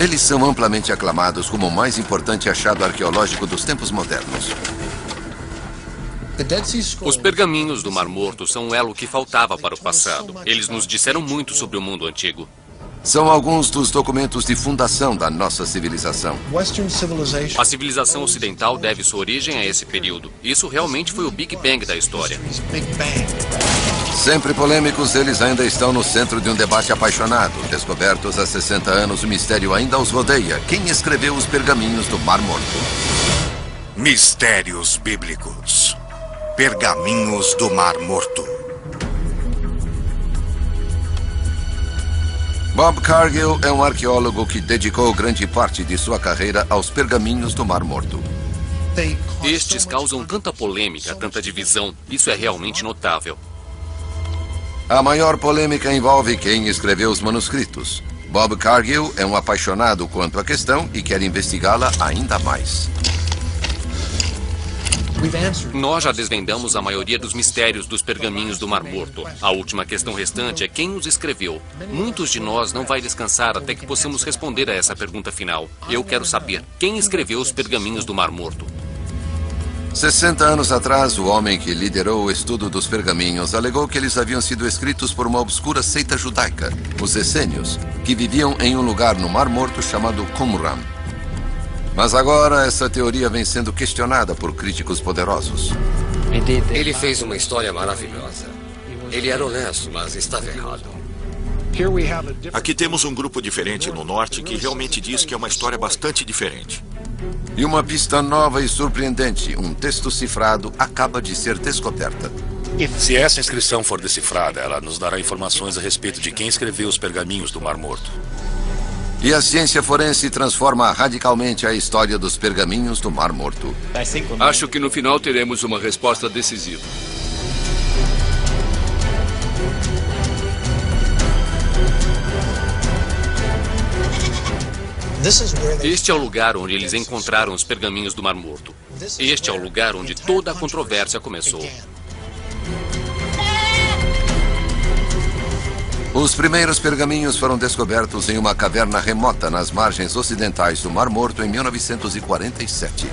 Eles são amplamente aclamados como o mais importante achado arqueológico dos tempos modernos. Os pergaminhos do Mar Morto são um elo que faltava para o passado. Eles nos disseram muito sobre o mundo antigo. São alguns dos documentos de fundação da nossa civilização. A civilização ocidental deve sua origem a esse período. Isso realmente foi o Big Bang da história. Sempre polêmicos, eles ainda estão no centro de um debate apaixonado. Descobertos há 60 anos, o mistério ainda os rodeia. Quem escreveu os pergaminhos do Mar Morto? Mistérios bíblicos. Pergaminhos do Mar Morto. Bob Cargill é um arqueólogo que dedicou grande parte de sua carreira aos pergaminhos do Mar Morto. Estes causam tanta polêmica, tanta divisão. Isso é realmente notável. A maior polêmica envolve quem escreveu os manuscritos. Bob Cargill é um apaixonado quanto à questão e quer investigá-la ainda mais. Nós já desvendamos a maioria dos mistérios dos pergaminhos do Mar Morto. A última questão restante é quem os escreveu. Muitos de nós não vai descansar até que possamos responder a essa pergunta final. Eu quero saber quem escreveu os pergaminhos do Mar Morto. 60 anos atrás, o homem que liderou o estudo dos pergaminhos alegou que eles haviam sido escritos por uma obscura seita judaica, os essênios, que viviam em um lugar no Mar Morto chamado Qumran. Mas agora essa teoria vem sendo questionada por críticos poderosos. Ele fez uma história maravilhosa. Ele era honesto, mas estava errado. Aqui temos um grupo diferente no norte que realmente diz que é uma história bastante diferente. E uma pista nova e surpreendente, um texto cifrado, acaba de ser descoberta. Se essa inscrição for decifrada, ela nos dará informações a respeito de quem escreveu os pergaminhos do Mar Morto. E a ciência forense transforma radicalmente a história dos pergaminhos do Mar Morto. Acho que no final teremos uma resposta decisiva. Este é o lugar onde eles encontraram os pergaminhos do Mar Morto. Este é o lugar onde toda a controvérsia começou. Os primeiros pergaminhos foram descobertos em uma caverna remota nas margens ocidentais do Mar Morto em 1947.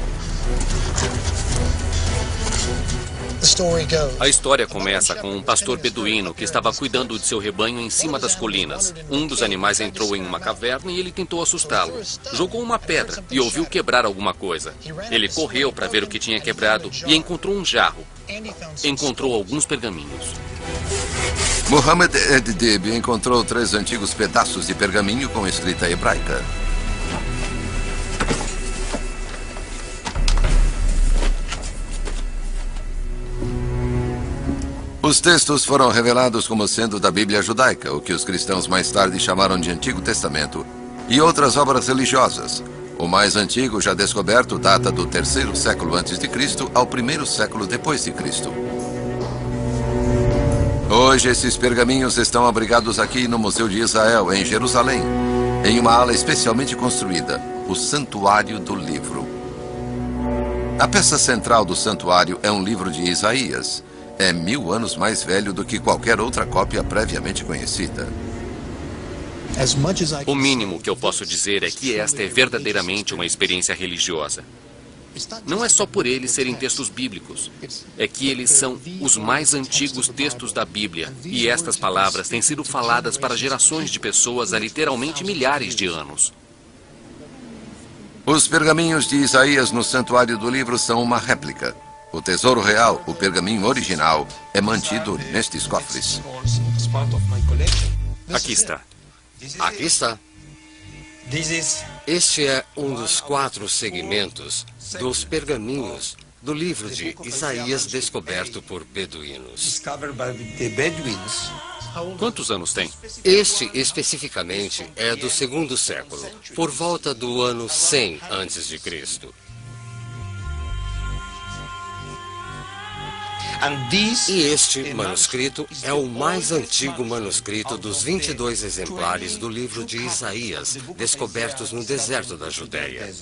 A história começa com um pastor beduíno que estava cuidando de seu rebanho em cima das colinas. Um dos animais entrou em uma caverna e ele tentou assustá-lo. Jogou uma pedra e ouviu quebrar alguma coisa. Ele correu para ver o que tinha quebrado e encontrou um jarro. Encontrou alguns pergaminhos. Muhammad Ed-Dib encontrou 3 antigos pedaços de pergaminho com escrita hebraica. Os textos foram revelados como sendo da Bíblia judaica, o que os cristãos mais tarde chamaram de Antigo Testamento, e outras obras religiosas. O mais antigo já descoberto data do 3º século a.C. ao 1º século depois de Cristo. Hoje, esses pergaminhos estão abrigados aqui no Museu de Israel, em Jerusalém, em uma ala especialmente construída, o Santuário do Livro. A peça central do santuário é um livro de Isaías. É 1000 anos mais velho do que qualquer outra cópia previamente conhecida. O mínimo que eu posso dizer é que esta é verdadeiramente uma experiência religiosa. Não é só por eles serem textos bíblicos. É que eles são os mais antigos textos da Bíblia. E estas palavras têm sido faladas para gerações de pessoas há literalmente milhares de anos. Os pergaminhos de Isaías no Santuário do Livro são uma réplica. O tesouro real, o pergaminho original, é mantido nestes cofres. Aqui está. Aqui está. Este é um dos 4 segmentos dos pergaminhos do livro de Isaías descoberto por beduínos. Quantos anos tem? Este, especificamente, é do 2º século, por volta do ano 100 a.C. E este manuscrito é o mais antigo manuscrito dos 22 exemplares do livro de Isaías, descobertos no deserto da Judéia.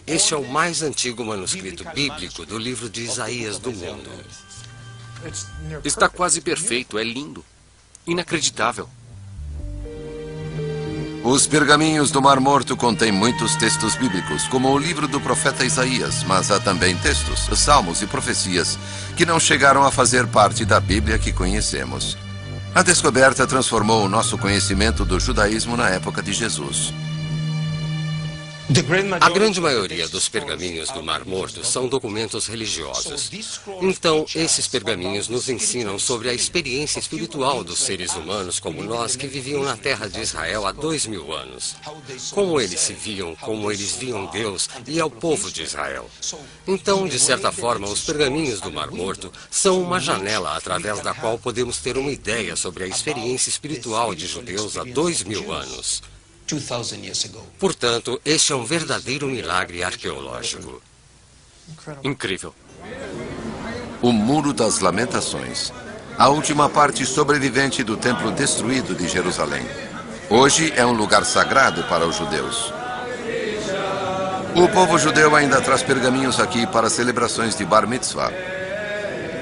Este é o mais antigo manuscrito bíblico do livro de Isaías do mundo. Está quase perfeito, é lindo. Inacreditável. Os pergaminhos do Mar Morto contêm muitos textos bíblicos, como o livro do profeta Isaías, mas há também textos, salmos e profecias que não chegaram a fazer parte da Bíblia que conhecemos. A descoberta transformou o nosso conhecimento do judaísmo na época de Jesus. A grande maioria dos pergaminhos do Mar Morto são documentos religiosos. Então, esses pergaminhos nos ensinam sobre a experiência espiritual dos seres humanos como nós que viviam na terra de Israel há 2000 anos. Como eles se viam, como eles viam Deus e ao povo de Israel. Então, de certa forma, os pergaminhos do Mar Morto são uma janela através da qual podemos ter uma ideia sobre a experiência espiritual de judeus há 2000 anos. Portanto, este é um verdadeiro milagre arqueológico. Incrível. O Muro das Lamentações. A última parte sobrevivente do templo destruído de Jerusalém. Hoje é um lugar sagrado para os judeus. O povo judeu ainda traz pergaminhos aqui para celebrações de Bar Mitzvah.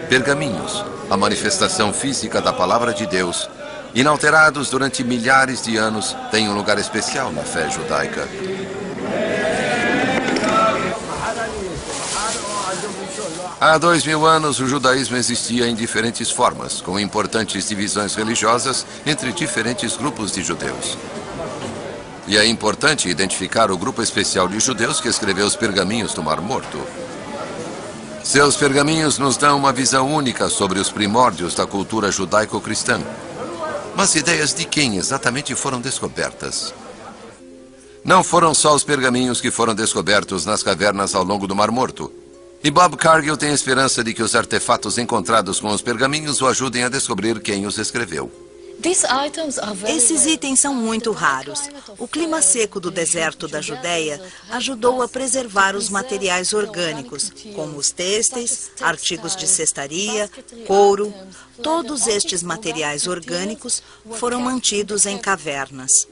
Pergaminhos, a manifestação física da palavra de Deus, inalterados durante milhares de anos, têm um lugar especial na fé judaica. Há 2000 anos, o judaísmo existia em diferentes formas, com importantes divisões religiosas entre diferentes grupos de judeus. E é importante identificar o grupo especial de judeus que escreveu os pergaminhos do Mar Morto. Seus pergaminhos nos dão uma visão única sobre os primórdios da cultura judaico-cristã. Mas ideias de quem exatamente foram descobertas? Não foram só os pergaminhos que foram descobertos nas cavernas ao longo do Mar Morto. E Bob Cargill tem esperança de que os artefatos encontrados com os pergaminhos o ajudem a descobrir quem os escreveu. Esses itens são muito raros. O clima seco do deserto da Judéia ajudou a preservar os materiais orgânicos, como os têxteis, artigos de cestaria, couro. Todos estes materiais orgânicos foram mantidos em cavernas.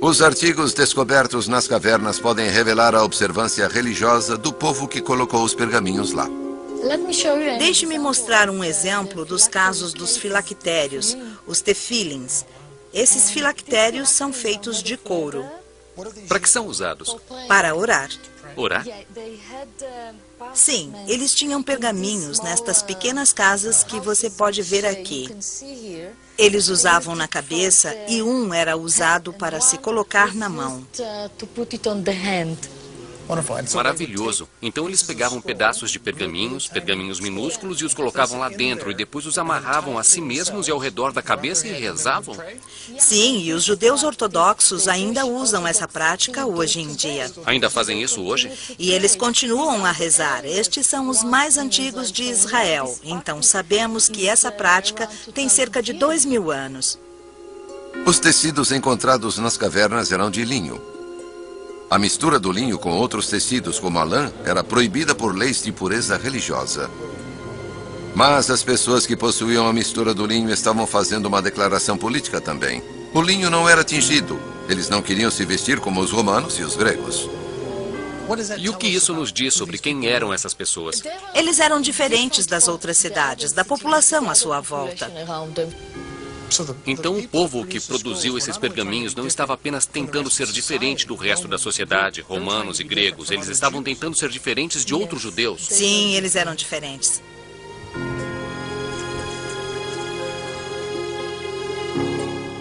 Os artigos descobertos nas cavernas podem revelar a observância religiosa do povo que colocou os pergaminhos lá. Deixe-me mostrar um exemplo dos casos dos filactérios, os tefilins. Esses filactérios são feitos de couro. Para que são usados? Para orar. Orar? Sim, eles tinham pergaminhos nestas pequenas casas que você pode ver aqui. Eles usavam na cabeça e um era usado para se colocar na mão. Maravilhoso. Então eles pegavam pedaços de pergaminhos minúsculos e os colocavam lá dentro e depois os amarravam a si mesmos e ao redor da cabeça e rezavam? Sim, e os judeus ortodoxos ainda usam essa prática hoje em dia. Ainda fazem isso hoje? E eles continuam a rezar. Estes são os mais antigos de Israel. Então sabemos que essa prática tem cerca de 2000 anos. Os tecidos encontrados nas cavernas eram de linho. A mistura do linho com outros tecidos, como a lã, era proibida por leis de pureza religiosa. Mas as pessoas que possuíam a mistura do linho estavam fazendo uma declaração política também. O linho não era tingido. Eles não queriam se vestir como os romanos e os gregos. E o que isso nos diz sobre quem eram essas pessoas? Eles eram diferentes das outras cidades, da população à sua volta. Então o povo que produziu esses pergaminhos não estava apenas tentando ser diferente do resto da sociedade, romanos e gregos. Eles estavam tentando ser diferentes de outros judeus. Sim, eles eram diferentes.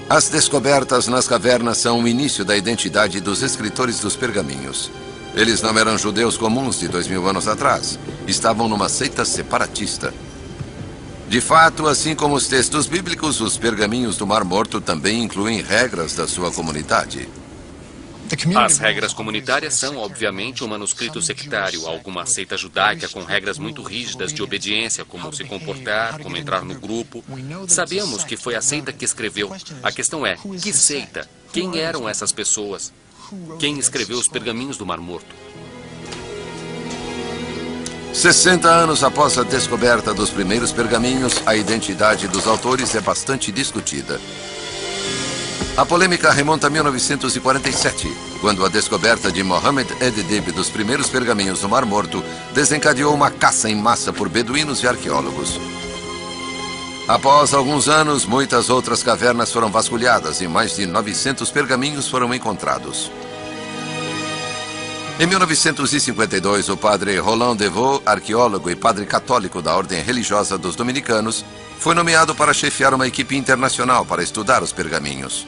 As descobertas nas cavernas são o início da identidade dos escritores dos pergaminhos. Eles não eram judeus comuns de 2000 anos atrás. Estavam numa seita separatista. De fato, assim como os textos bíblicos, os pergaminhos do Mar Morto também incluem regras da sua comunidade. As regras comunitárias são, obviamente, um manuscrito sectário, alguma seita judaica com regras muito rígidas de obediência, como se comportar, como entrar no grupo. Sabemos que foi a seita que escreveu. A questão é, que seita? Quem eram essas pessoas? Quem escreveu os pergaminhos do Mar Morto? 60 anos após a descoberta dos primeiros pergaminhos, a identidade dos autores é bastante discutida. A polêmica remonta a 1947, quando a descoberta de Mohammed Eddib dos primeiros pergaminhos do Mar Morto desencadeou uma caça em massa por beduínos e arqueólogos. Após alguns anos, muitas outras cavernas foram vasculhadas e mais de 900 pergaminhos foram encontrados. Em 1952, o padre Roland Devaux, arqueólogo e padre católico da Ordem Religiosa dos Dominicanos, foi nomeado para chefiar uma equipe internacional para estudar os pergaminhos.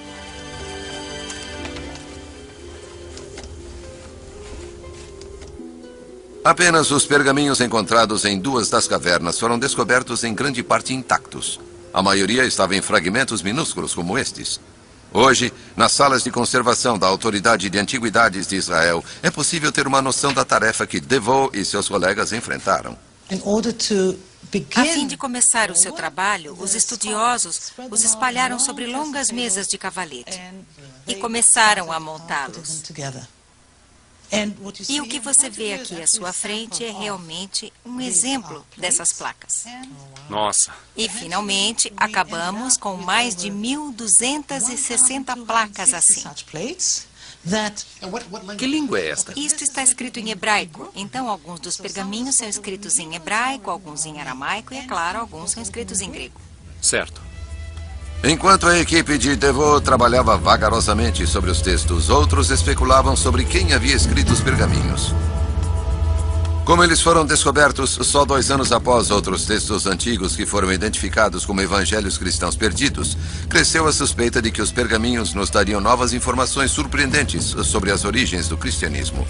Apenas os pergaminhos encontrados em 2 das cavernas foram descobertos em grande parte intactos. A maioria estava em fragmentos minúsculos como estes. Hoje, nas salas de conservação da Autoridade de Antiguidades de Israel, é possível ter uma noção da tarefa que Devaux e seus colegas enfrentaram. A fim de começar o seu trabalho, os estudiosos os espalharam sobre longas mesas de cavalete e começaram a montá-los. E o que você vê aqui à sua frente é realmente um exemplo dessas placas. Nossa. E, finalmente, acabamos com mais de 1.260 placas assim. Que língua é esta? Isto está escrito em hebraico. Então, alguns dos pergaminhos são escritos em hebraico, alguns em aramaico e, é claro, alguns são escritos em grego. Certo. Enquanto a equipe de Devaux trabalhava vagarosamente sobre os textos, outros especulavam sobre quem havia escrito os pergaminhos. Como eles foram descobertos só 2 anos após outros textos antigos que foram identificados como evangelhos cristãos perdidos, cresceu a suspeita de que os pergaminhos nos dariam novas informações surpreendentes sobre as origens do cristianismo.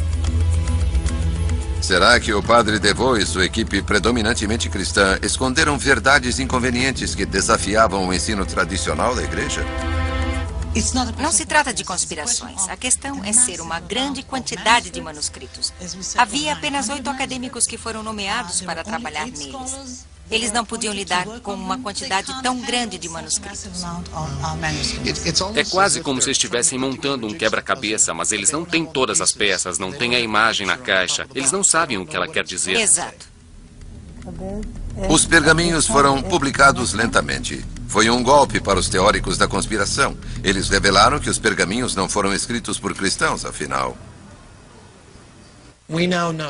Será que o padre Devaux e sua equipe predominantemente cristã esconderam verdades inconvenientes que desafiavam o ensino tradicional da igreja? Não se trata de conspirações. A questão é ser uma grande quantidade de manuscritos. Havia apenas 8 acadêmicos que foram nomeados para trabalhar neles. Eles não podiam lidar com uma quantidade tão grande de manuscritos. É quase como se estivessem montando um quebra-cabeça, mas eles não têm todas as peças, não têm a imagem na caixa. Eles não sabem o que ela quer dizer. Exato. Os pergaminhos foram publicados lentamente. Foi um golpe para os teóricos da conspiração. Eles revelaram que os pergaminhos não foram escritos por cristãos, afinal.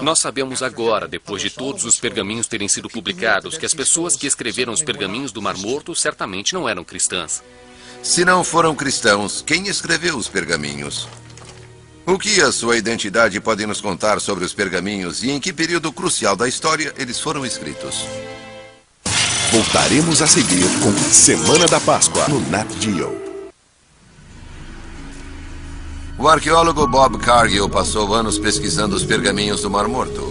Nós sabemos agora, depois de todos os pergaminhos terem sido publicados, que as pessoas que escreveram os pergaminhos do Mar Morto certamente não eram cristãs. Se não foram cristãos, quem escreveu os pergaminhos? O que a sua identidade pode nos contar sobre os pergaminhos e em que período crucial da história eles foram escritos? Voltaremos a seguir com Semana da Páscoa no Nat Geo. O arqueólogo Bob Cargill passou anos pesquisando os pergaminhos do Mar Morto.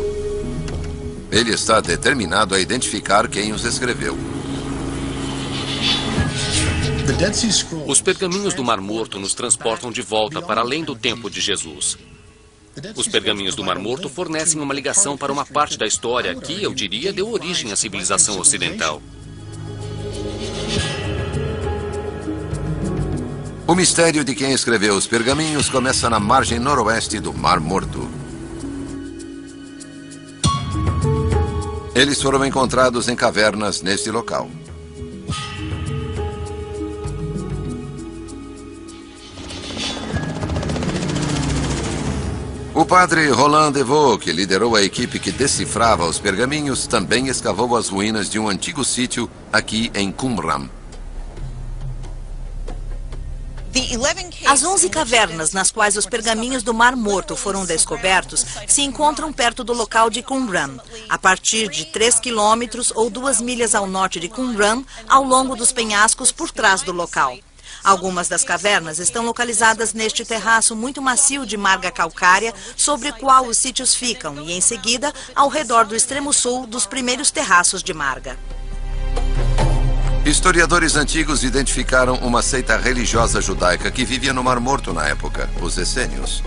Ele está determinado a identificar quem os escreveu. Os pergaminhos do Mar Morto nos transportam de volta para além do tempo de Jesus. Os pergaminhos do Mar Morto fornecem uma ligação para uma parte da história que, eu diria, deu origem à civilização ocidental. O mistério de quem escreveu os pergaminhos começa na margem noroeste do Mar Morto. Eles foram encontrados em cavernas neste local. O padre Roland Devaux, que liderou a equipe que decifrava os pergaminhos, também escavou as ruínas de um antigo sítio aqui em Qumran. As 11 cavernas nas quais os pergaminhos do Mar Morto foram descobertos se encontram perto do local de Qumran, a partir de 3 quilômetros ou 2 milhas ao norte de Qumran, ao longo dos penhascos por trás do local. Algumas das cavernas estão localizadas neste terraço muito macio de marga calcária, sobre o qual os sítios ficam, e em seguida, ao redor do extremo sul dos primeiros terraços de marga. Historiadores antigos identificaram uma seita religiosa judaica que vivia no Mar Morto na época, os essênios.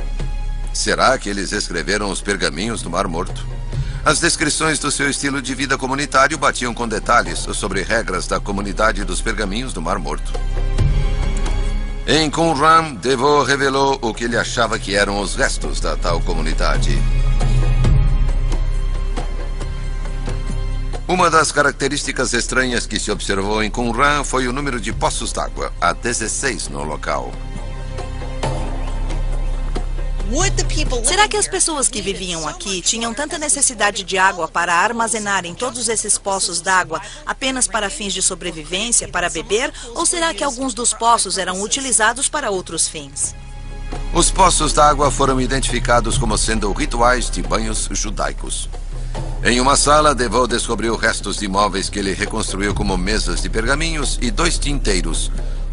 Será que eles escreveram os pergaminhos do Mar Morto? As descrições do seu estilo de vida comunitário batiam com detalhes sobre regras da comunidade dos pergaminhos do Mar Morto. Em Qumran, Devaux revelou o que ele achava que eram os restos da tal comunidade. Uma das características estranhas que se observou em Qumran foi o número de poços d'água, há 16 no local. Será que as pessoas que viviam aqui tinham tanta necessidade de água para armazenarem todos esses poços d'água apenas para fins de sobrevivência, para beber? Ou será que alguns dos poços eram utilizados para outros fins? Os poços d'água foram identificados como sendo rituais de banhos judaicos. Em uma sala, DeVoe descobriu restos de móveis que ele reconstruiu como mesas de pergaminhos e 2 tinteiros,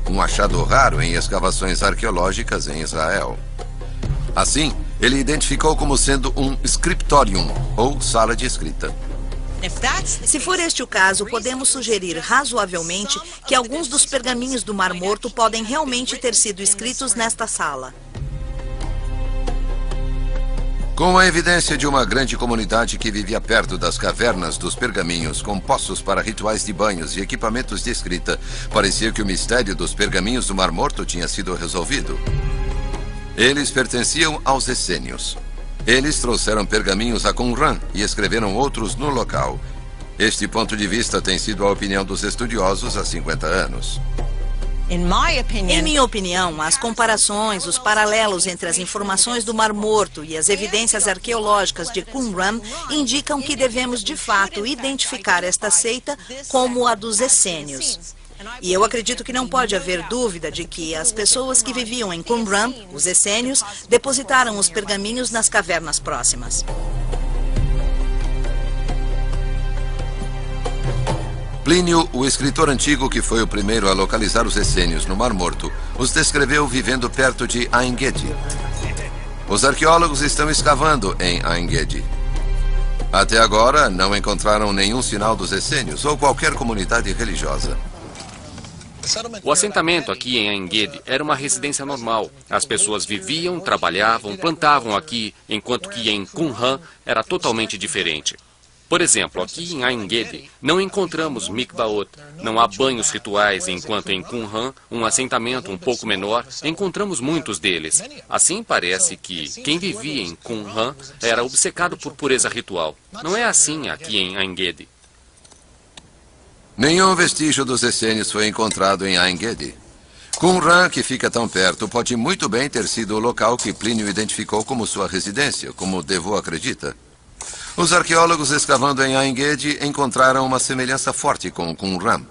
um achado raro em escavações arqueológicas em Israel. Assim, ele identificou como sendo um scriptorium, ou sala de escrita. Se for este o caso, podemos sugerir razoavelmente que alguns dos pergaminhos do Mar Morto podem realmente ter sido escritos nesta sala. Com a evidência de uma grande comunidade que vivia perto das cavernas dos pergaminhos, com poços para rituais de banhos e equipamentos de escrita, parecia que o mistério dos pergaminhos do Mar Morto tinha sido resolvido. Eles pertenciam aos essênios. Eles trouxeram pergaminhos a Qumran e escreveram outros no local. Este ponto de vista tem sido a opinião dos estudiosos há 50 anos. Em minha opinião, as comparações, os paralelos entre as informações do Mar Morto e as evidências arqueológicas de Qumran indicam que devemos, de fato, identificar esta seita como a dos essênios. E eu acredito que não pode haver dúvida de que as pessoas que viviam em Qumran, os essênios, depositaram os pergaminhos nas cavernas próximas. Plínio, o escritor antigo que foi o primeiro a localizar os essênios no Mar Morto, os descreveu vivendo perto de Ein Gedi. Os arqueólogos estão escavando em Ein Gedi. Até agora, não encontraram nenhum sinal dos essênios ou qualquer comunidade religiosa. O assentamento aqui em Ein Gedi era uma residência normal. As pessoas viviam, trabalhavam, plantavam aqui, enquanto que em Qumran era totalmente diferente. Por exemplo, aqui em Ein Gedi, não encontramos mikvaot, não há banhos rituais, enquanto em Qumran, um assentamento um pouco menor, encontramos muitos deles. Assim parece que quem vivia em Qumran era obcecado por pureza ritual. Não é assim aqui em Ein Gedi. Nenhum vestígio dos essênios foi encontrado em Ein Gedi. Qumran, que fica tão perto, pode muito bem ter sido o local que Plínio identificou como sua residência, como DeVoe acredita. Os arqueólogos escavando em Ein Gedi encontraram uma semelhança forte com Qumran.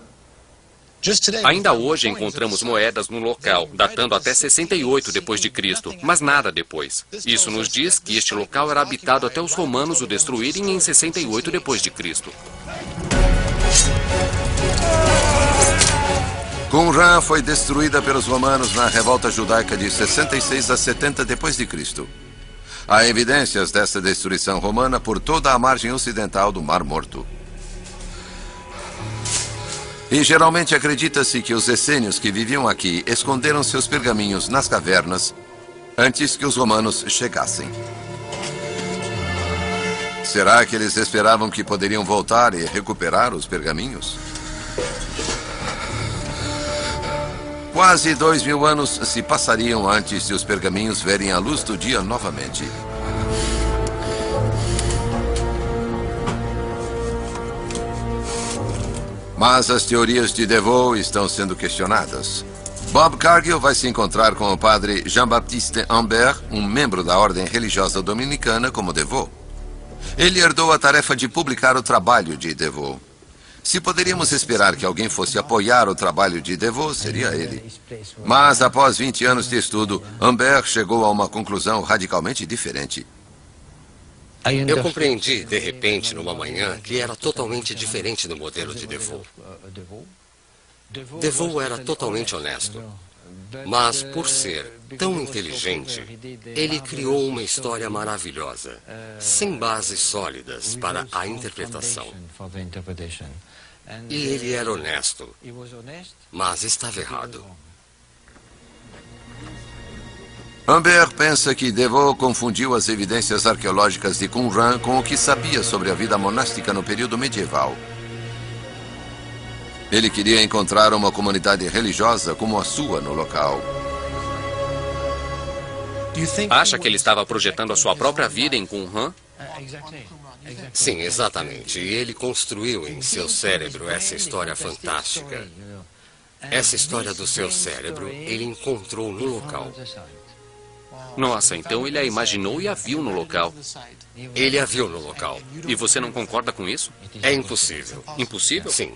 Ainda hoje encontramos moedas no local, datando até 68 d.C., mas nada depois. Isso nos diz que este local era habitado até os romanos o destruírem em 68 d.C. Qumran foi destruída pelos romanos na revolta judaica de 66 a 70 d.C. Há evidências dessa destruição romana por toda a margem ocidental do Mar Morto. E geralmente acredita-se que os essênios que viviam aqui esconderam seus pergaminhos nas cavernas antes que os romanos chegassem. Será que eles esperavam que poderiam voltar e recuperar os pergaminhos? Quase 2000 anos se passariam antes de os pergaminhos verem a luz do dia novamente. Mas as teorias de DeVoe estão sendo questionadas. Bob Cargill vai se encontrar com o padre Jean-Baptiste Ambert, um membro da ordem religiosa dominicana como DeVoe. Ele herdou a tarefa de publicar o trabalho de DeVoe. Se poderíamos esperar que alguém fosse apoiar o trabalho de DeVoe, seria ele. Mas, após 20 anos de estudo, Ambert chegou a uma conclusão radicalmente diferente. Eu compreendi, de repente, numa manhã, que era totalmente diferente do modelo de DeVoe. DeVoe era totalmente honesto. Mas, por ser tão inteligente, ele criou uma história maravilhosa, sem bases sólidas para a interpretação. E ele era honesto, mas estava errado. Ambert pensa que DeVoe confundiu as evidências arqueológicas de Qumran com o que sabia sobre a vida monástica no período medieval. Ele queria encontrar uma comunidade religiosa como a sua no local. Acha que ele estava projetando a sua própria vida em Qumran? Sim, exatamente. E ele construiu em seu cérebro essa história fantástica. Essa história do seu cérebro ele encontrou no local. Nossa, então ele a imaginou e a viu no local. Ele a viu no local. E você não concorda com isso? É impossível. Impossível? Sim.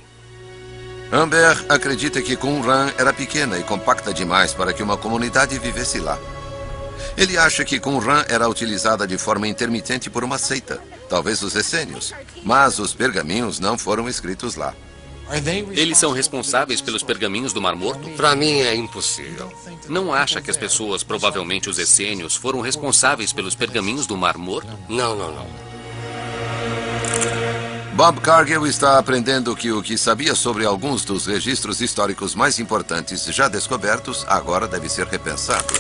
Humbert acredita que Qumran era pequena e compacta demais para que uma comunidade vivesse lá. Ele acha que Qumran era utilizada de forma intermitente por uma seita, talvez os essênios, mas os pergaminhos não foram escritos lá. Eles são responsáveis pelos pergaminhos do Mar Morto? Para mim é impossível. Não acha que as pessoas, provavelmente os essênios, foram responsáveis pelos pergaminhos do Mar Morto? Não. Bob Cargill está aprendendo que o que sabia sobre alguns dos registros históricos mais importantes já descobertos agora deve ser repensado.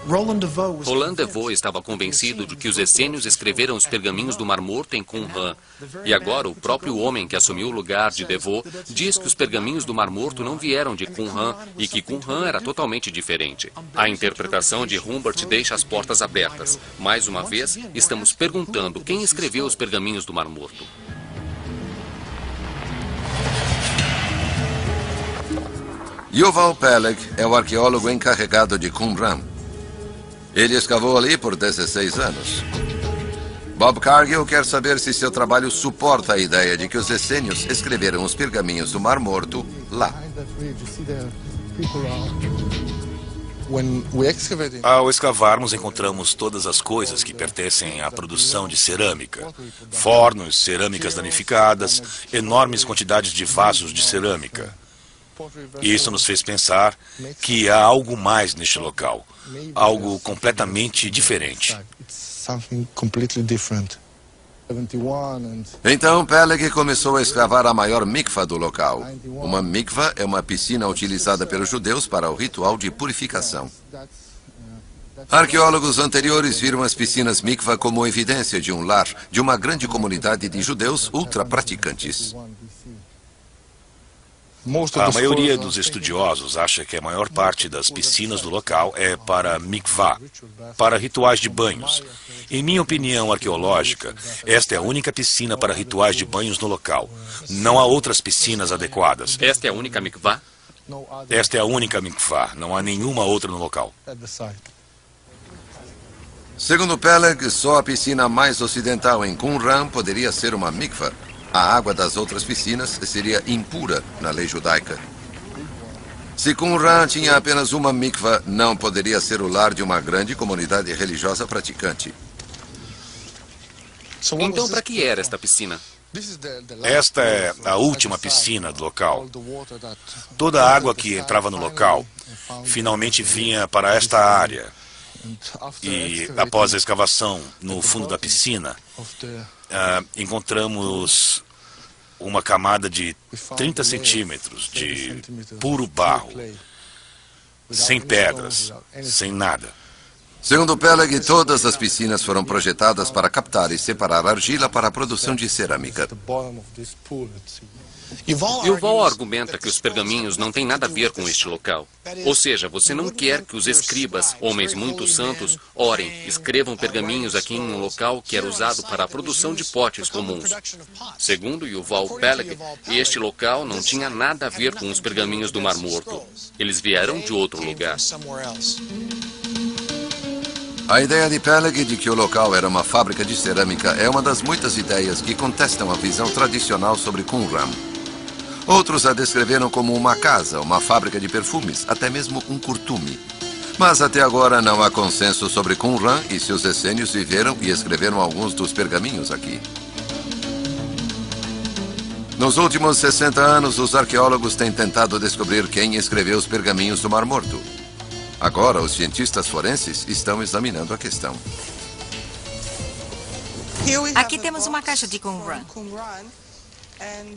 Roland DeVoe estava convencido de que os essênios escreveram os pergaminhos do Mar Morto em Qumran. E agora o próprio homem que assumiu o lugar de DeVoe diz que os pergaminhos do Mar Morto não vieram de Qumran e que Qumran era totalmente diferente. A interpretação de Humbert deixa as portas abertas. Mais uma vez, estamos perguntando quem escreveu os pergaminhos do Mar Morto. Yuval Peleg é o arqueólogo encarregado de Qumran. Ele escavou ali por 16 anos. Bob Cargill quer saber se seu trabalho suporta a ideia de que os essênios escreveram os pergaminhos do Mar Morto lá. Ao escavarmos, encontramos todas as coisas que pertencem à produção de cerâmica. Fornos, cerâmicas danificadas, enormes quantidades de vasos de cerâmica. Isso nos fez pensar que há algo mais neste local. Algo completamente diferente. Então Peleg começou a escavar a maior mikvah do local. Uma mikvah é uma piscina utilizada pelos judeus para o ritual de purificação. Arqueólogos anteriores viram as piscinas mikvah como evidência de um lar de uma grande comunidade de judeus ultra-praticantes. A maioria dos estudiosos acha que a maior parte das piscinas do local é para mikvah, para rituais de banhos. Em minha opinião arqueológica, esta é a única piscina para rituais de banhos no local. Não há outras piscinas adequadas. Esta é a única mikvah? Esta é a única mikvah, não há nenhuma outra no local. Segundo Peleg, só a piscina mais ocidental em Qumran poderia ser uma mikvah. A água das outras piscinas seria impura na lei judaica. Se Qumran tinha apenas uma mikvah, não poderia ser o lar de uma grande comunidade religiosa praticante. Então, para que era esta piscina? Esta é a última piscina do local. Toda a água que entrava no local finalmente vinha para esta área. E após a escavação no fundo da piscina, encontramos uma camada de 30 centímetros de puro barro, sem pedras, sem nada. Segundo Peleg, todas as piscinas foram projetadas para captar e separar argila para a produção de cerâmica. Yuval argumenta que os pergaminhos não têm nada a ver com este local. Ou seja, você não quer que os escribas, homens muito santos, orem, escrevam pergaminhos aqui em um local que era usado para a produção de potes comuns. Segundo Yuval Peleg, este local não tinha nada a ver com os pergaminhos do Mar Morto. Eles vieram de outro lugar. A ideia de Peleg de que o local era uma fábrica de cerâmica é uma das muitas ideias que contestam a visão tradicional sobre Qumran. Outros a descreveram como uma casa, uma fábrica de perfumes, até mesmo um curtume. Mas até agora não há consenso sobre Qumran e se os essênios viveram e escreveram alguns dos pergaminhos aqui. Nos últimos 60 anos, os arqueólogos têm tentado descobrir quem escreveu os pergaminhos do Mar Morto. Agora, os cientistas forenses estão examinando a questão. Aqui temos uma caixa de Qumran.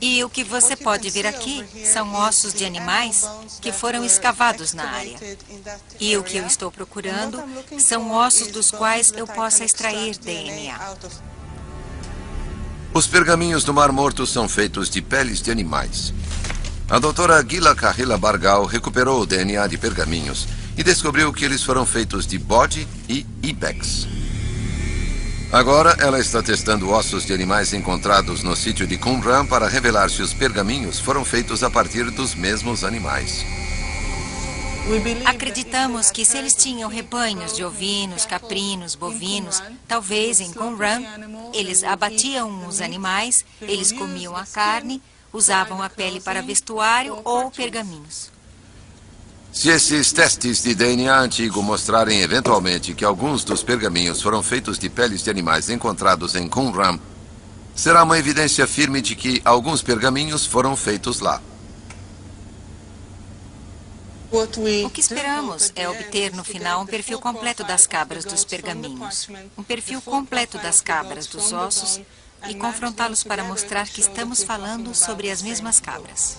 E o que você pode ver aqui são ossos de animais que foram escavados na área. E o que eu estou procurando são ossos dos quais eu possa extrair DNA. Os pergaminhos do Mar Morto são feitos de peles de animais. A doutora Gila Kahila Bargal recuperou o DNA de pergaminhos e descobriu que eles foram feitos de bode e ibex. Agora, ela está testando ossos de animais encontrados no sítio de Qumran para revelar se os pergaminhos foram feitos a partir dos mesmos animais. Acreditamos que se eles tinham rebanhos de ovinos, caprinos, bovinos, talvez em Qumran, eles abatiam os animais, eles comiam a carne, usavam a pele para vestuário ou pergaminhos. Se esses testes de DNA antigo mostrarem eventualmente que alguns dos pergaminhos foram feitos de peles de animais encontrados em Qumran, será uma evidência firme de que alguns pergaminhos foram feitos lá. O que esperamos é obter no final um perfil completo das cabras dos pergaminhos, um perfil completo das cabras dos ossos e confrontá-los para mostrar que estamos falando sobre as mesmas cabras.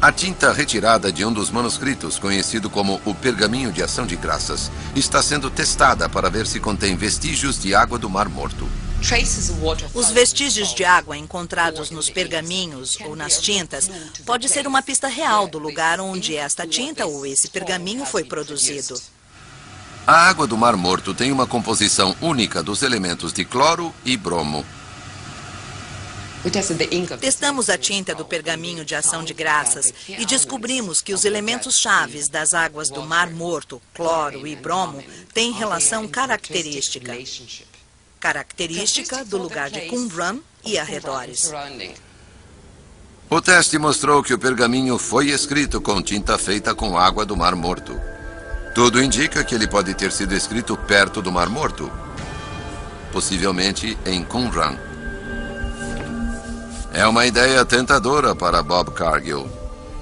A tinta retirada de um dos manuscritos, conhecido como o Pergaminho de Ação de Graças, está sendo testada para ver se contém vestígios de água do Mar Morto. Os vestígios de água encontrados nos pergaminhos ou nas tintas pode ser uma pista real do lugar onde esta tinta ou esse pergaminho foi produzido. A água do Mar Morto tem uma composição única dos elementos de cloro e bromo. Testamos a tinta do Pergaminho de Ação de Graças e descobrimos que os elementos chaves das águas do Mar Morto, cloro e bromo, têm relação característica do lugar de Qumran e arredores. O teste mostrou que o pergaminho foi escrito com tinta feita com água do Mar Morto. Tudo indica que ele pode ter sido escrito perto do Mar Morto, possivelmente em Qumran. É uma ideia tentadora para Bob Cargill.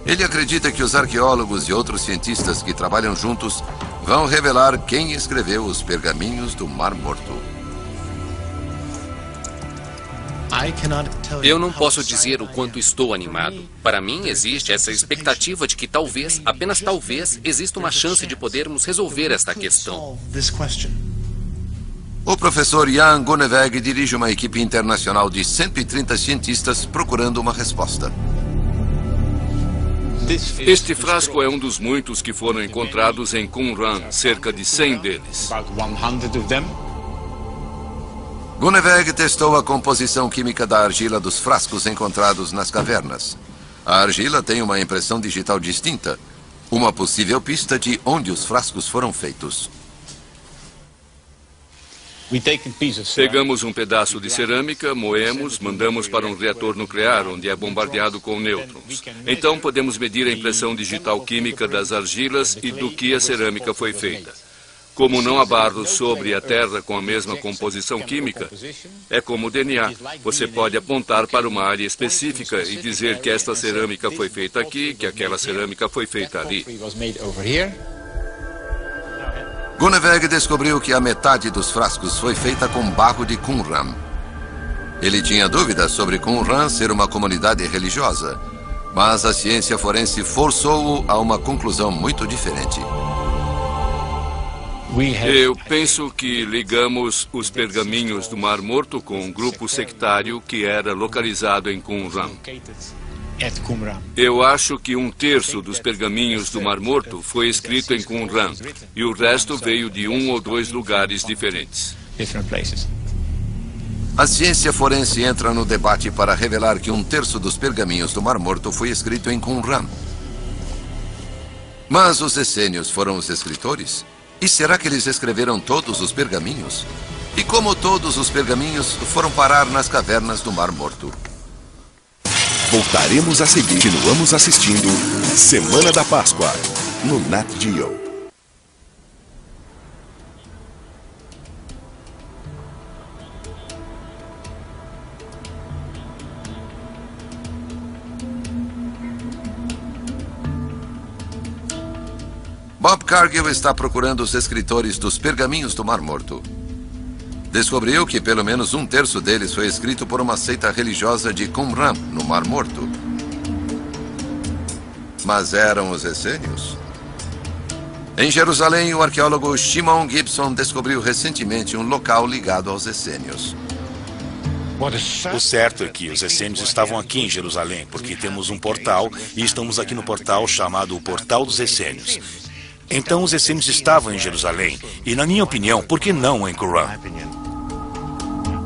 Ele acredita que os arqueólogos e outros cientistas que trabalham juntos vão revelar quem escreveu os pergaminhos do Mar Morto. Eu não posso dizer o quanto estou animado. Para mim, existe essa expectativa de que talvez, apenas talvez, exista uma chance de podermos resolver esta questão. O professor Jan Gunneweg dirige uma equipe internacional de 130 cientistas procurando uma resposta. Este frasco é um dos muitos que foram encontrados em Qumran, cerca de 100 deles. Gunneweg testou a composição química da argila dos frascos encontrados nas cavernas. A argila tem uma impressão digital distinta, uma possível pista de onde os frascos foram feitos. Pegamos um pedaço de cerâmica, moemos, mandamos para um reator nuclear, onde é bombardeado com nêutrons. Então podemos medir a impressão digital química das argilas e do que a cerâmica foi feita. Como não há barros sobre a Terra com a mesma composição química, é como o DNA. Você pode apontar para uma área específica e dizer que esta cerâmica foi feita aqui, que aquela cerâmica foi feita ali. Gunneweg descobriu que a metade dos frascos foi feita com barro de Qumran. Ele tinha dúvidas sobre Qumran ser uma comunidade religiosa, mas a ciência forense forçou-o a uma conclusão muito diferente. Eu penso que ligamos os pergaminhos do Mar Morto com um grupo sectário que era localizado em Qumran. Eu acho que 1/3 dos pergaminhos do Mar Morto foi escrito em Qumran e o resto veio de 1 ou 2 lugares diferentes. A ciência forense entra no debate para revelar que 1/3 dos pergaminhos do Mar Morto foi escrito em Qumran. Mas os essênios foram os escritores? E será que eles escreveram todos os pergaminhos? E como todos os pergaminhos foram parar nas cavernas do Mar Morto? Voltaremos a seguir. Continuamos assistindo Semana da Páscoa, no Nat Geo. Bob Cargill está procurando os escritores dos pergaminhos do Mar Morto. Descobriu que pelo menos 1/3 deles foi escrito por uma seita religiosa de Qumran, no Mar Morto. Mas eram os essênios? Em Jerusalém, o arqueólogo Shimon Gibson descobriu recentemente um local ligado aos essênios. O certo é que os essênios estavam aqui em Jerusalém, porque temos um portal e estamos aqui no portal chamado o Portal dos Essênios. Então os essênios estavam em Jerusalém e, na minha opinião, por que não em Qumran?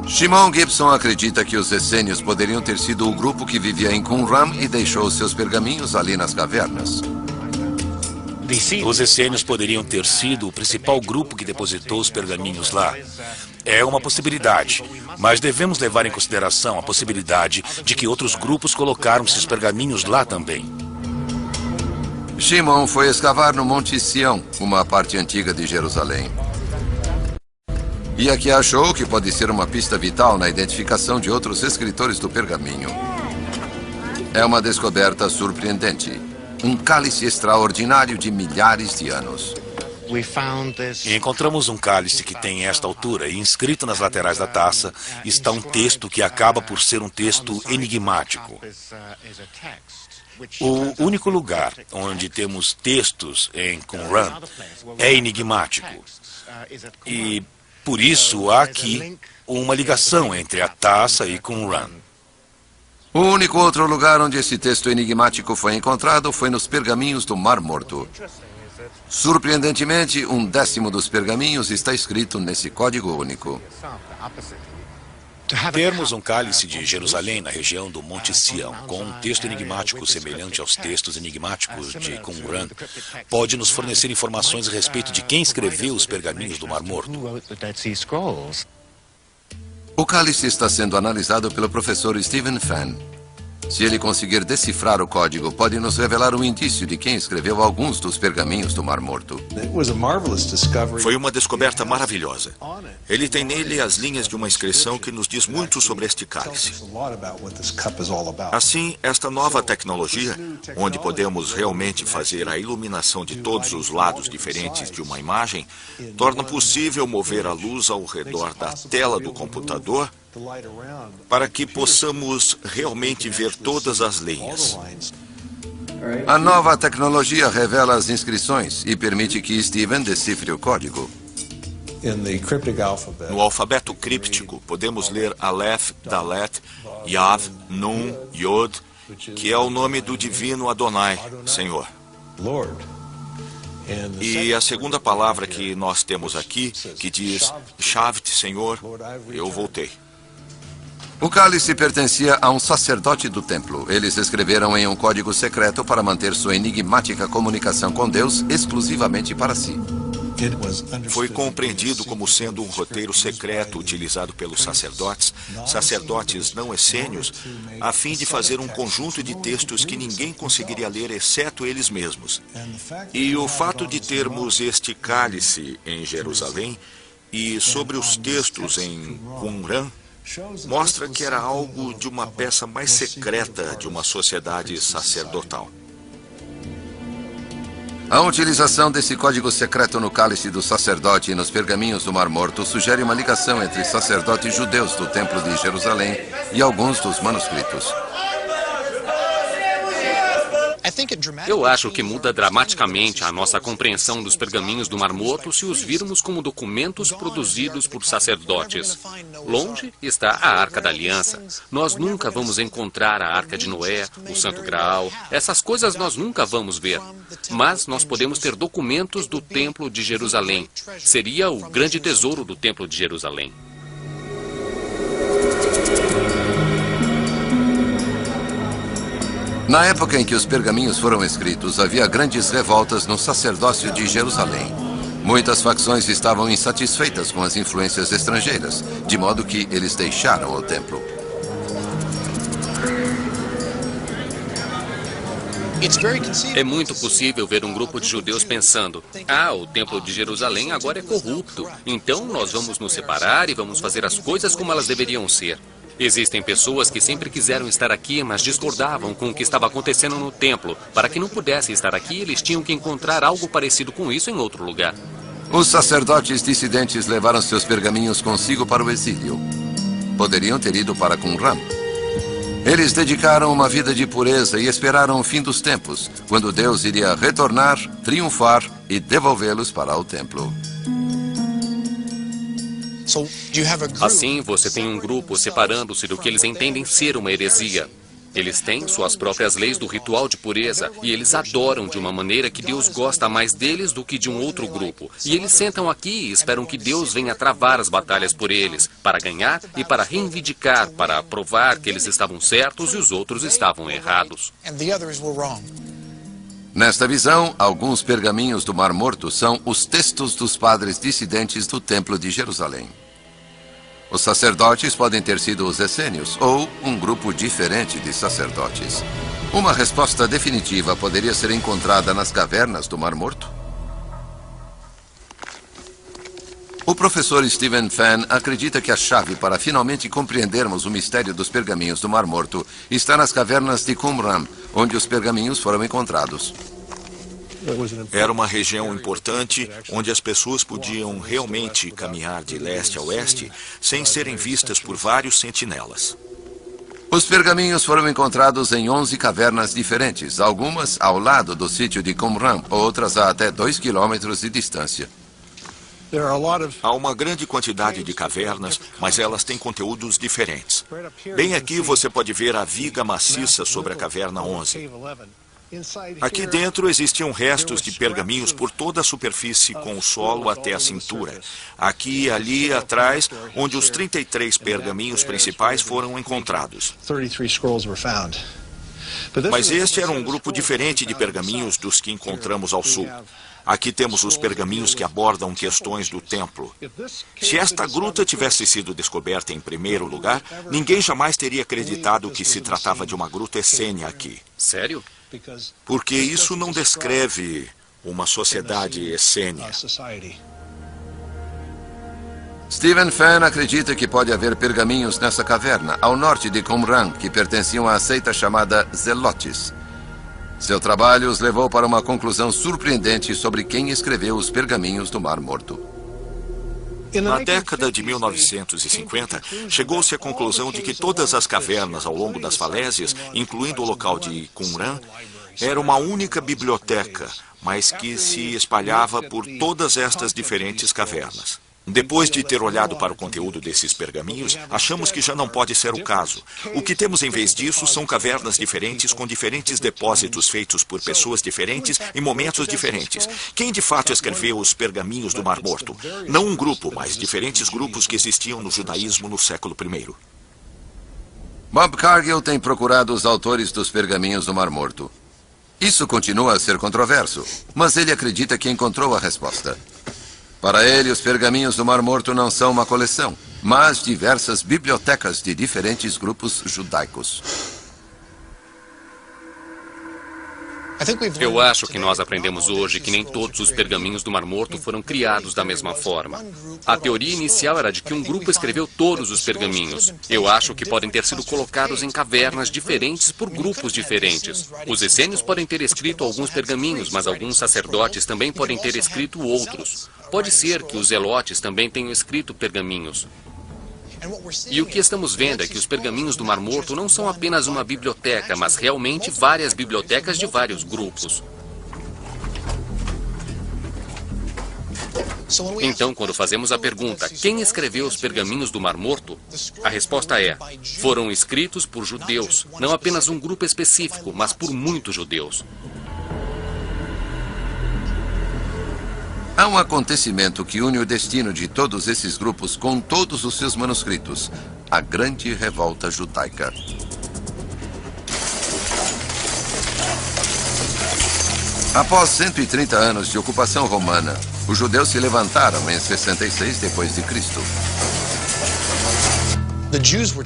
Shimon Gibson acredita que os essênios poderiam ter sido o grupo que vivia em Qumran e deixou seus pergaminhos ali nas cavernas. Os essênios poderiam ter sido o principal grupo que depositou os pergaminhos lá. É uma possibilidade, mas devemos levar em consideração a possibilidade de que outros grupos colocaram seus pergaminhos lá também. Shimon foi escavar no Monte Sião, uma parte antiga de Jerusalém. E aqui achou que pode ser uma pista vital na identificação de outros escritores do pergaminho. É uma descoberta surpreendente. Um cálice extraordinário de milhares de anos. E encontramos um cálice que tem esta altura e inscrito nas laterais da taça está um texto que acaba por ser um texto enigmático. O único lugar onde temos textos em Qumran é enigmático. E por isso há aqui uma ligação entre a taça e Qumran. O único outro lugar onde esse texto enigmático foi encontrado foi nos pergaminhos do Mar Morto. Surpreendentemente, 1/10 dos pergaminhos está escrito nesse código único. Termos um cálice de Jerusalém na região do Monte Sião, com um texto enigmático semelhante aos textos enigmáticos de Qumran, pode nos fornecer informações a respeito de quem escreveu os pergaminhos do Mar Morto. O cálice está sendo analisado pelo professor Stephen Fenn. Se ele conseguir decifrar o código, pode nos revelar um indício de quem escreveu alguns dos pergaminhos do Mar Morto. Foi uma descoberta maravilhosa. Ele tem nele as linhas de uma inscrição que nos diz muito sobre este cálice. Assim, esta nova tecnologia, onde podemos realmente fazer a iluminação de todos os lados diferentes de uma imagem, torna possível mover a luz ao redor da tela do computador para que possamos realmente ver todas as linhas. A nova tecnologia revela as inscrições e permite que Stephen decifre o código. No alfabeto críptico, podemos ler Aleph, Dalet, Yav, Nun, Yod, que é o nome do divino Adonai, Senhor. E a segunda palavra que nós temos aqui, que diz Shavt, Senhor, eu voltei. O cálice pertencia a um sacerdote do templo. Eles escreveram em um código secreto para manter sua enigmática comunicação com Deus exclusivamente para si. Foi compreendido como sendo um roteiro secreto utilizado pelos sacerdotes não essênios, a fim de fazer um conjunto de textos que ninguém conseguiria ler exceto eles mesmos. E o fato de termos este cálice em Jerusalém e sobre os textos em Qumran mostra que era algo de uma peça mais secreta de uma sociedade sacerdotal. A utilização desse código secreto no cálice do sacerdote e nos pergaminhos do Mar Morto sugere uma ligação entre sacerdotes judeus do Templo de Jerusalém e alguns dos manuscritos. Eu acho que muda dramaticamente a nossa compreensão dos pergaminhos do Mar Morto se os virmos como documentos produzidos por sacerdotes. Longe está a Arca da Aliança. Nós nunca vamos encontrar a Arca de Noé, o Santo Graal. Essas coisas nós nunca vamos ver. Mas nós podemos ter documentos do Templo de Jerusalém. Seria o grande tesouro do Templo de Jerusalém. Na época em que os pergaminhos foram escritos, havia grandes revoltas no sacerdócio de Jerusalém. Muitas facções estavam insatisfeitas com as influências estrangeiras, de modo que eles deixaram o templo. É muito possível ver um grupo de judeus pensando: o Templo de Jerusalém agora é corrupto, então nós vamos nos separar e vamos fazer as coisas como elas deveriam ser. Existem pessoas que sempre quiseram estar aqui, mas discordavam com o que estava acontecendo no templo. Para que não pudessem estar aqui, eles tinham que encontrar algo parecido com isso em outro lugar. Os sacerdotes dissidentes levaram seus pergaminhos consigo para o exílio. Poderiam ter ido para Qumran. Eles dedicaram uma vida de pureza e esperaram o fim dos tempos, quando Deus iria retornar, triunfar e devolvê-los para o templo. Assim, você tem um grupo separando-se do que eles entendem ser uma heresia. Eles têm suas próprias leis do ritual de pureza e eles adoram de uma maneira que Deus gosta mais deles do que de um outro grupo. E eles sentam aqui e esperam que Deus venha travar as batalhas por eles, para ganhar e para reivindicar, para provar que eles estavam certos e os outros estavam errados. Nesta visão, alguns pergaminhos do Mar Morto são os textos dos padres dissidentes do Templo de Jerusalém. Os sacerdotes podem ter sido os essênios ou um grupo diferente de sacerdotes. Uma resposta definitiva poderia ser encontrada nas cavernas do Mar Morto? O professor Stephen Fenn acredita que a chave para finalmente compreendermos o mistério dos pergaminhos do Mar Morto está nas cavernas de Qumran, onde os pergaminhos foram encontrados. Era uma região importante onde as pessoas podiam realmente caminhar de leste a oeste sem serem vistas por vários sentinelas. Os pergaminhos foram encontrados em 11 cavernas diferentes, algumas ao lado do sítio de Qumran, outras a até 2 quilômetros de distância. Há uma grande quantidade de cavernas, mas elas têm conteúdos diferentes. Bem aqui você pode ver a viga maciça sobre a caverna 11. Aqui dentro existiam restos de pergaminhos por toda a superfície, com o solo até a cintura. Aqui e ali atrás, onde os 33 pergaminhos principais foram encontrados. Mas este era um grupo diferente de pergaminhos dos que encontramos ao sul. Aqui temos os pergaminhos que abordam questões do templo. Se esta gruta tivesse sido descoberta em primeiro lugar, ninguém jamais teria acreditado que se tratava de uma gruta essênia aqui. Sério? Porque isso não descreve uma sociedade essênia. Stephen Fenn acredita que pode haver pergaminhos nessa caverna, ao norte de Qumran, que pertenciam à seita chamada Zelotes. Seu trabalho os levou para uma conclusão surpreendente sobre quem escreveu os pergaminhos do Mar Morto. Na década de 1950, chegou-se à conclusão de que todas as cavernas ao longo das falésias, incluindo o local de Qumran, era uma única biblioteca, mas que se espalhava por todas estas diferentes cavernas. Depois de ter olhado para o conteúdo desses pergaminhos, achamos que já não pode ser o caso. O que temos em vez disso são cavernas diferentes com diferentes depósitos feitos por pessoas diferentes em momentos diferentes. Quem de fato escreveu os pergaminhos do Mar Morto? Não um grupo, mas diferentes grupos que existiam no judaísmo no século I. Bob Cargill tem procurado os autores dos pergaminhos do Mar Morto. Isso continua a ser controverso, mas ele acredita que encontrou a resposta. Para ele, os pergaminhos do Mar Morto não são uma coleção, mas diversas bibliotecas de diferentes grupos judaicos. Eu acho que nós aprendemos hoje que nem todos os pergaminhos do Mar Morto foram criados da mesma forma. A teoria inicial era de que um grupo escreveu todos os pergaminhos. Eu acho que podem ter sido colocados em cavernas diferentes por grupos diferentes. Os essênios podem ter escrito alguns pergaminhos, mas alguns sacerdotes também podem ter escrito outros. Pode ser que os zelotes também tenham escrito pergaminhos. E o que estamos vendo é que os pergaminhos do Mar Morto não são apenas uma biblioteca, mas realmente várias bibliotecas de vários grupos. Então, quando fazemos a pergunta, quem escreveu os pergaminhos do Mar Morto? A resposta é, foram escritos por judeus, não apenas um grupo específico, mas por muitos judeus. Há um acontecimento que une o destino de todos esses grupos com todos os seus manuscritos: a Grande Revolta Judaica. Após 130 anos de ocupação romana, os judeus se levantaram em 66 d.C.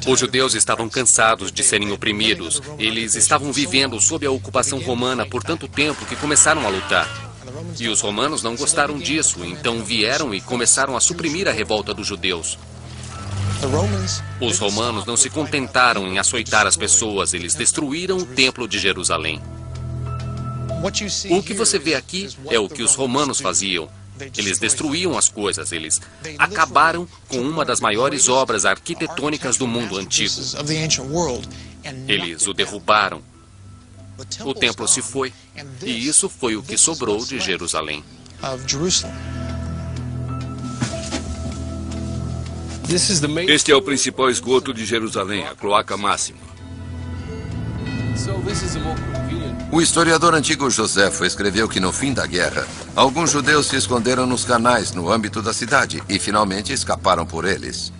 Os judeus estavam cansados de serem oprimidos. Eles estavam vivendo sob a ocupação romana por tanto tempo que começaram a lutar. E os romanos não gostaram disso, então vieram e começaram a suprimir a revolta dos judeus. Os romanos não se contentaram em açoitar as pessoas, eles destruíram o templo de Jerusalém. O que você vê aqui é o que os romanos faziam. Eles destruíam as coisas, eles acabaram com uma das maiores obras arquitetônicas do mundo antigo. Eles o derrubaram. O templo se foi, e isso foi o que sobrou de Jerusalém. Este é o principal esgoto de Jerusalém, a cloaca máxima. O historiador antigo Joséfo escreveu que no fim da guerra, alguns judeus se esconderam nos canais no âmbito da cidade e finalmente escaparam por eles.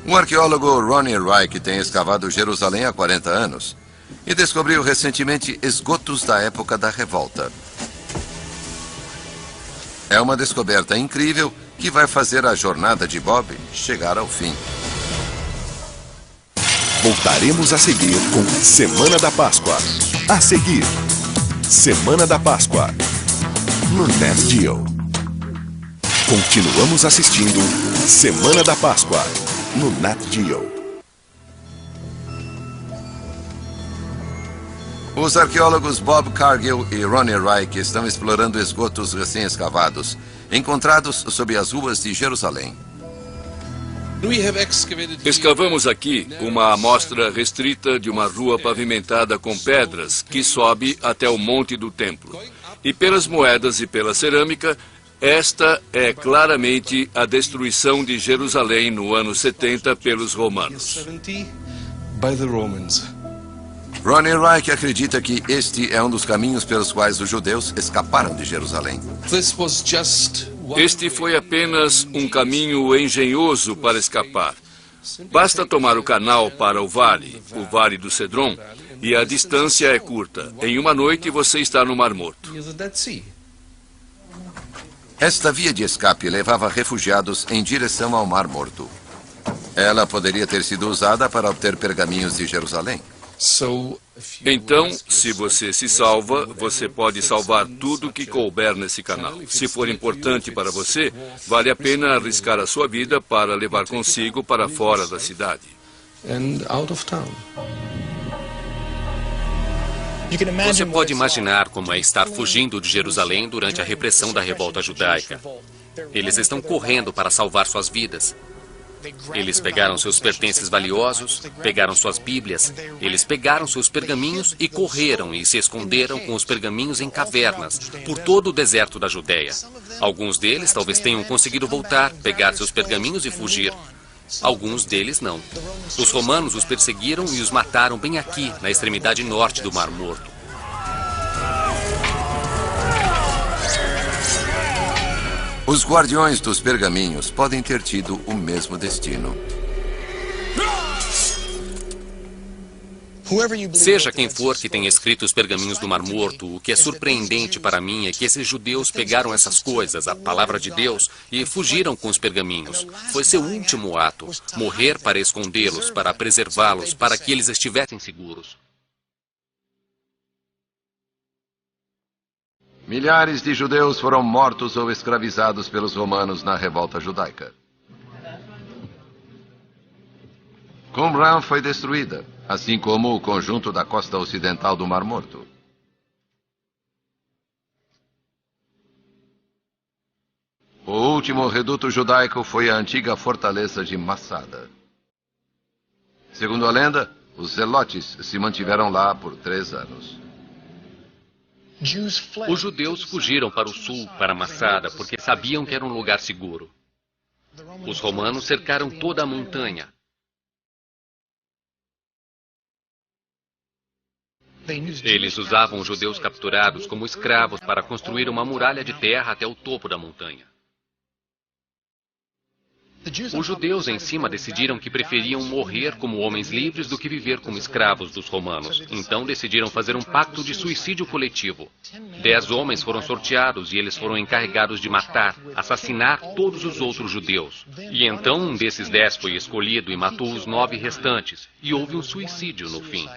O arqueólogo Ronnie Reich tem escavado Jerusalém há 40 anos e descobriu recentemente esgotos da época da revolta. É uma descoberta incrível que vai fazer a jornada de Bob chegar ao fim. Voltaremos a seguir com Semana da Páscoa. A seguir, Semana da Páscoa, no Nat Geo. Continuamos assistindo Semana da Páscoa, no Nat Geo. Os arqueólogos Bob Cargill e Ronnie Reich estão explorando esgotos recém-escavados, encontrados sob as ruas de Jerusalém. Escavamos aqui uma amostra restrita de uma rua pavimentada com pedras que sobe até o Monte do Templo. E pelas moedas e pela cerâmica, esta é claramente a destruição de Jerusalém no ano 70 pelos romanos. Ronnie Reich acredita que este é um dos caminhos pelos quais os judeus escaparam de Jerusalém. Este foi apenas um caminho engenhoso para escapar. Basta tomar o canal para o Vale do Cedron, e a distância é curta. Em uma noite você está no Mar Morto. Esta via de escape levava refugiados em direção ao Mar Morto. Ela poderia ter sido usada para obter pergaminhos de Jerusalém. Então, se você se salva, você pode salvar tudo que couber nesse canal. Se for importante para você, vale a pena arriscar a sua vida para levar consigo para fora da cidade. Você pode imaginar como é estar fugindo de Jerusalém durante a repressão da revolta judaica. Eles estão correndo para salvar suas vidas. Eles pegaram seus pertences valiosos, pegaram suas bíblias, eles pegaram seus pergaminhos e correram e se esconderam com os pergaminhos em cavernas, por todo o deserto da Judéia. Alguns deles talvez tenham conseguido voltar, pegar seus pergaminhos e fugir. Alguns deles não. Os romanos os perseguiram e os mataram bem aqui, na extremidade norte do Mar Morto. Os guardiões dos pergaminhos podem ter tido o mesmo destino. Seja quem for que tenha escrito os pergaminhos do Mar Morto, o que é surpreendente para mim é que esses judeus pegaram essas coisas, a palavra de Deus, e fugiram com os pergaminhos. Foi seu último ato, morrer para escondê-los, para preservá-los, para que eles estivessem seguros. Milhares de judeus foram mortos ou escravizados pelos romanos na revolta judaica. Qumran foi destruída, assim como o conjunto da costa ocidental do Mar Morto. O último reduto judaico foi a antiga fortaleza de Massada. Segundo a lenda, os zelotes se mantiveram lá por 3 anos. Os judeus fugiram para o sul, para Massada, porque sabiam que era um lugar seguro. Os romanos cercaram toda a montanha. Eles usavam os judeus capturados como escravos para construir uma muralha de terra até o topo da montanha. Os judeus em cima decidiram que preferiam morrer como homens livres do que viver como escravos dos romanos. Então decidiram fazer um pacto de suicídio coletivo. 10 homens foram sorteados e eles foram encarregados de matar, assassinar todos os outros judeus. E então um desses 10 foi escolhido e matou os 9 restantes. E houve um suicídio no fim.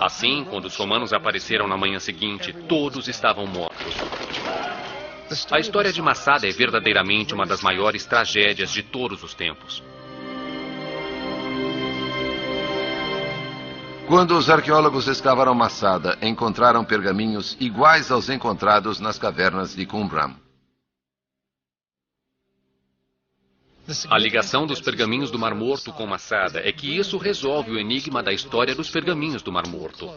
Assim, quando os romanos apareceram na manhã seguinte, todos estavam mortos. A história de Massada é verdadeiramente uma das maiores tragédias de todos os tempos. Quando os arqueólogos escavaram Massada, encontraram pergaminhos iguais aos encontrados nas cavernas de Qumran. A ligação dos pergaminhos do Mar Morto com Massada é que isso resolve o enigma da história dos pergaminhos do Mar Morto.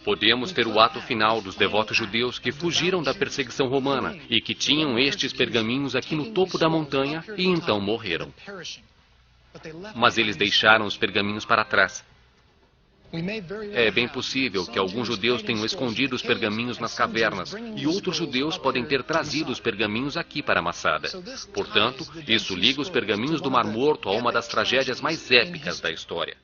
Podemos ter o ato final dos devotos judeus que fugiram da perseguição romana e que tinham estes pergaminhos aqui no topo da montanha e então morreram. Mas eles deixaram os pergaminhos para trás. É bem possível que alguns judeus tenham escondido os pergaminhos nas cavernas e outros judeus podem ter trazido os pergaminhos aqui para Masada. Portanto, isso liga os pergaminhos do Mar Morto a uma das tragédias mais épicas da história.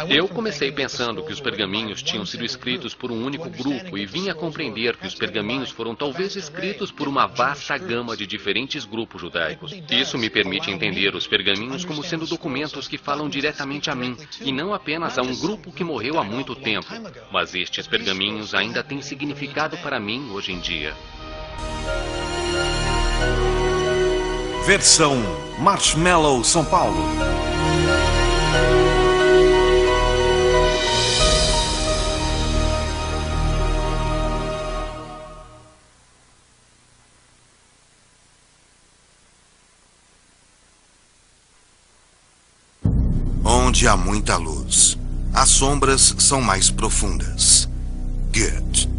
Eu comecei pensando que os pergaminhos tinham sido escritos por um único grupo e vim a compreender que os pergaminhos foram talvez escritos por uma vasta gama de diferentes grupos judaicos. Isso me permite entender os pergaminhos como sendo documentos que falam diretamente a mim e não apenas a um grupo que morreu há muito tempo. Mas estes pergaminhos ainda têm significado para mim hoje em dia. Versão Marshmallow São Paulo. Onde há muita luz, as sombras são mais profundas. Goethe.